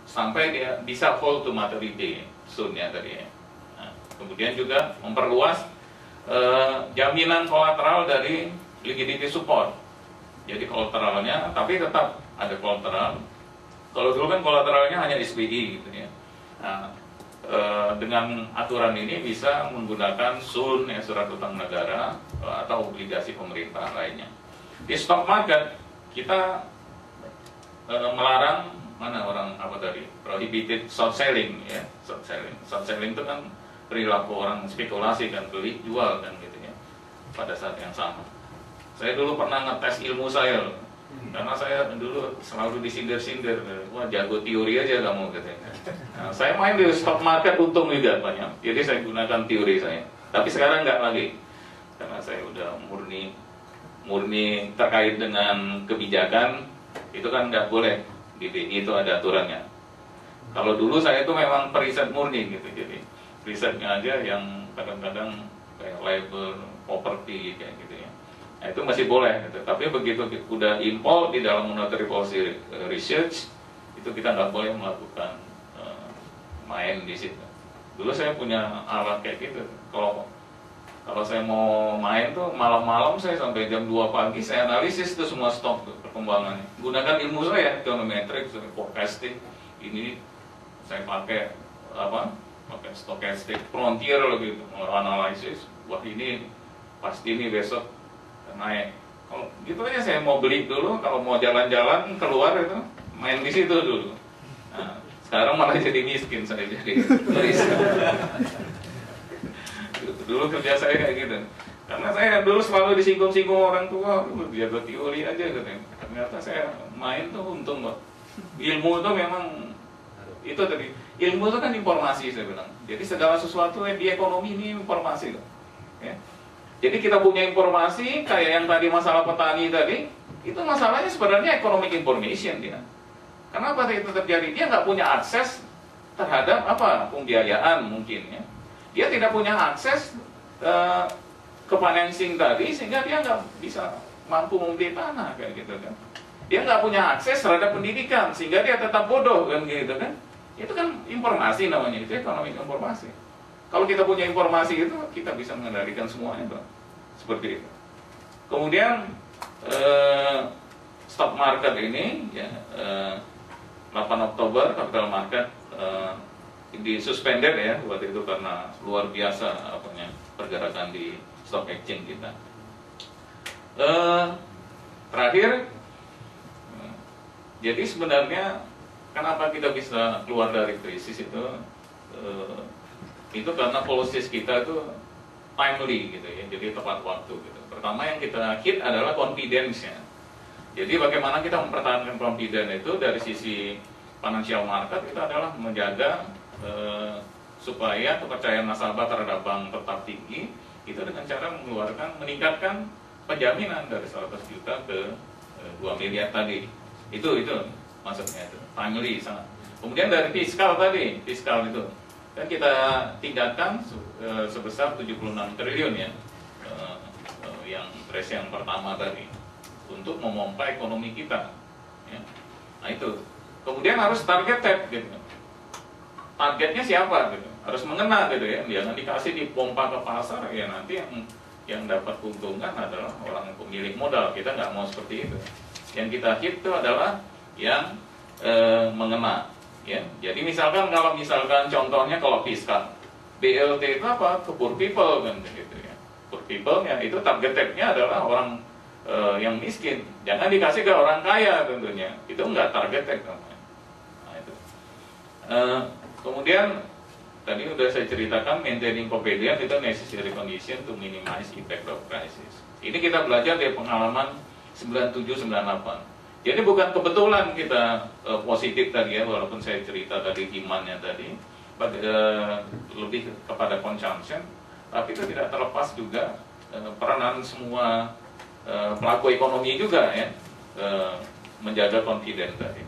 sampai dia bisa hold to maturity soon-nya tadi ya. Nah, kemudian juga memperluas jaminan kolateral dari liquidity support. Jadi kolateralnya, tapi tetap ada kolateral. Kalau dulu kan kolateralnya hanya SPI gitu ya. Nah, dengan aturan ini bisa menggunakan SUN ya, surat utang negara atau obligasi pemerintah lainnya. Di stock market kita melarang prohibited short selling ya, short selling itu kan perilaku orang spekulasi kan, beli jual kan gitu ya pada saat yang sama. Saya dulu pernah ngetes ilmu saya loh. Karena saya dulu selalu disindir-sindir, wah jago teori aja kamu katanya. Nah, saya main di stock market untung juga banyak, jadi saya gunakan teori saya. Tapi sekarang nggak lagi, karena saya udah murni terkait dengan kebijakan, itu kan nggak boleh, di BI itu ada aturannya. Kalau dulu saya itu memang periset murni gitu, jadi risetnya aja yang kadang-kadang kayak labor, property kayak gitu ya. Nah, itu masih boleh gitu. Tapi begitu udah import di dalam monetary policy research, itu kita nggak boleh melakukan main di situ. Dulu saya punya alat kayak gitu. Kalau saya mau main tuh malam-malam saya sampai jam 2 pagi saya analisis tuh semua stok tuh, perkembangannya. Gunakan ilmu saya, econometrics, forecasting. Ini saya pakai pakai stochastic frontier gitu, analisis. Wah ini pasti ini besok naik. Kalau gitu aja saya mau beli dulu, kalau mau jalan-jalan keluar itu main di situ dulu. Nah, sekarang malah jadi miskin saya jadi. Dulu kerja saya kayak gitu. Karena saya dulu selalu disinggung-singgung orang tua, jago teori aja katanya. Ternyata saya main tuh untung kok. Ilmu itu memang itu tadi. Ilmu itu kan informasi saya bilang. Jadi segala sesuatu yang di ekonomi ini informasi loh. Ya. Jadi kita punya informasi kayak yang tadi masalah petani tadi, itu masalahnya sebenarnya economic information dia. Kenapa itu terjadi? Dia nggak punya akses terhadap pembiayaan mungkin ya. Dia tidak punya akses ke financing tadi sehingga dia nggak bisa mampu membeli tanah kayak gitu kan. Dia nggak punya akses terhadap pendidikan sehingga dia tetap bodoh kan gitu kan. Itu kan informasi namanya, itu economic informasi. Kalau kita punya informasi itu, kita bisa mengendalikan semuanya, Bang. Seperti itu. Kemudian stock market ini, ya, 8 Oktober capital market disuspended ya waktu itu karena luar biasa pergerakan di stock exchange kita. Terakhir, jadi sebenarnya kenapa kita bisa keluar dari krisis itu karena policies kita itu timely gitu ya, jadi tepat waktu gitu. Pertama yang kita hit adalah confidence-nya. Jadi bagaimana kita mempertahankan confidence itu dari sisi financial market itu adalah menjaga supaya kepercayaan nasabah terhadap bank tetap tinggi, itu dengan cara meningkatkan penjaminan dari 100 juta ke 2 miliar tadi. Itu maksudnya itu timely sangat. Kemudian dari fiskal itu dan kita tingkatkan sebesar 76 triliun ya, yang trace yang pertama tadi untuk memompa ekonomi kita ya. Nah itu kemudian harus targeted gitu, targetnya siapa gitu, harus mengena gitu ya, jangan dikasih dipompa ke pasar ya, nanti yang dapat keuntungan adalah orang pemilik modal. Kita nggak mau seperti itu. Yang kita hit itu adalah yang mengena ya. Jadi misalkan contohnya kalau fiskal BLT itu apa? Ke poor people kan gitu ya. Poor people ya itu targetnya adalah orang yang miskin. Jangan dikasih ke orang kaya tentunya. Itu enggak targeted namanya. Nah itu. Kemudian tadi udah saya ceritakan maintaining competition itu necessary condition to minimize impact of crisis. Ini kita belajar dari pengalaman 97-98. Jadi bukan kebetulan kita positif tadi ya, walaupun saya cerita tadi demand-nya tadi lebih kepada consumption, tapi itu tidak terlepas juga peranan semua pelaku ekonomi juga ya, menjaga confidence tadi.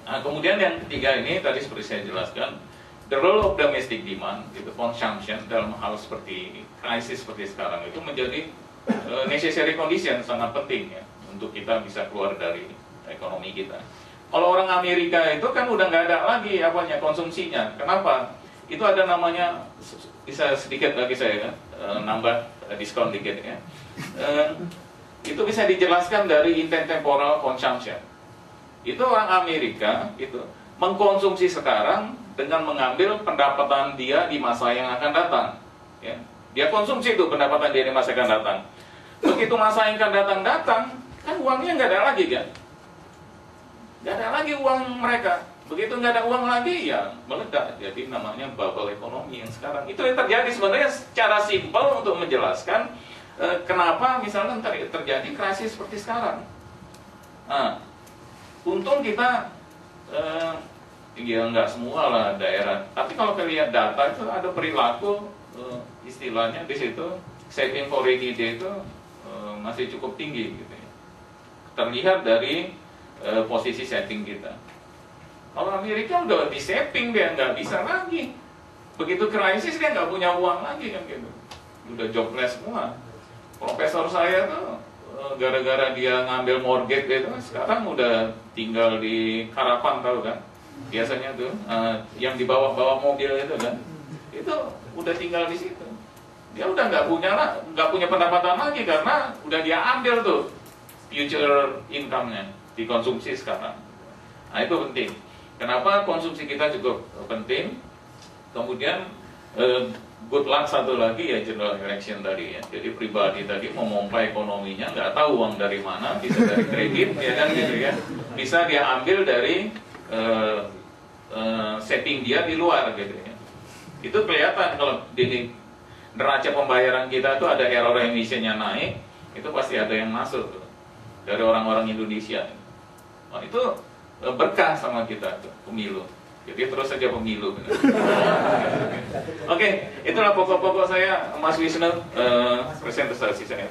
Nah, kemudian yang ketiga ini tadi seperti saya jelaskan, the role of domestic demand, itu consumption dalam hal seperti krisis seperti sekarang itu menjadi necessary condition, sangat penting ya untuk kita bisa keluar dari ekonomi kita. Kalau orang Amerika itu kan udah nggak ada lagi apanya konsumsinya. Kenapa? Itu ada namanya, bisa sedikit lagi saya kan, nambah diskon dikit ya. Itu bisa dijelaskan dari intent temporal consumption. Itu orang Amerika itu mengkonsumsi sekarang dengan mengambil pendapatan dia di masa yang akan datang. Ya. Dia konsumsi itu pendapatan dia di masa yang akan datang. Begitu masa yang akan datang, kan uangnya nggak ada lagi kan? Nggak ada lagi uang mereka. Begitu nggak ada uang lagi, ya meledak. Jadi namanya bubble ekonomi yang sekarang. Itu yang terjadi sebenarnya secara simpel untuk menjelaskan kenapa misalnya terjadi krisis seperti sekarang. Nah, untung kita ya nggak semua lah daerah. Tapi kalau kita lihat data itu ada perilaku istilahnya di situ saving for rainy day itu masih cukup tinggi gitu ya. Terlihat dari posisi setting kita. Kalau Amerika udah di saving dia nggak bisa lagi. Begitu krisis dia nggak punya uang lagi kan gitu. Udah jobless semua. Profesor saya tuh gara-gara dia ngambil mortgage itu sekarang udah tinggal di Harapan, tahu kan? Biasanya tuh yang dibawa-bawa mobil itu kan, itu udah tinggal di situ. Dia udah nggak punya pendapatan lagi karena udah dia ambil tuh future income-nya dikonsumsi sekarang. Nah itu penting. Kenapa konsumsi kita cukup penting? Kemudian good luck satu lagi ya general election tadi ya. Jadi pribadi tadi memompa ekonominya, nggak tahu uang dari mana, bisa dari kredit ya kan gitu ya. Bisa dia ambil dari setting dia di luar gitu ya. Itu kelihatan kalau di neraca pembayaran kita tuh ada error emisinya naik, itu pasti ada yang masuk tuh, dari orang-orang Indonesia. Nah, itu berkah sama kita tuh, pemilu. Jadi terus saja pemilu. Oke, itulah pokok-pokok saya, Mas Wisnu, presentasi saya.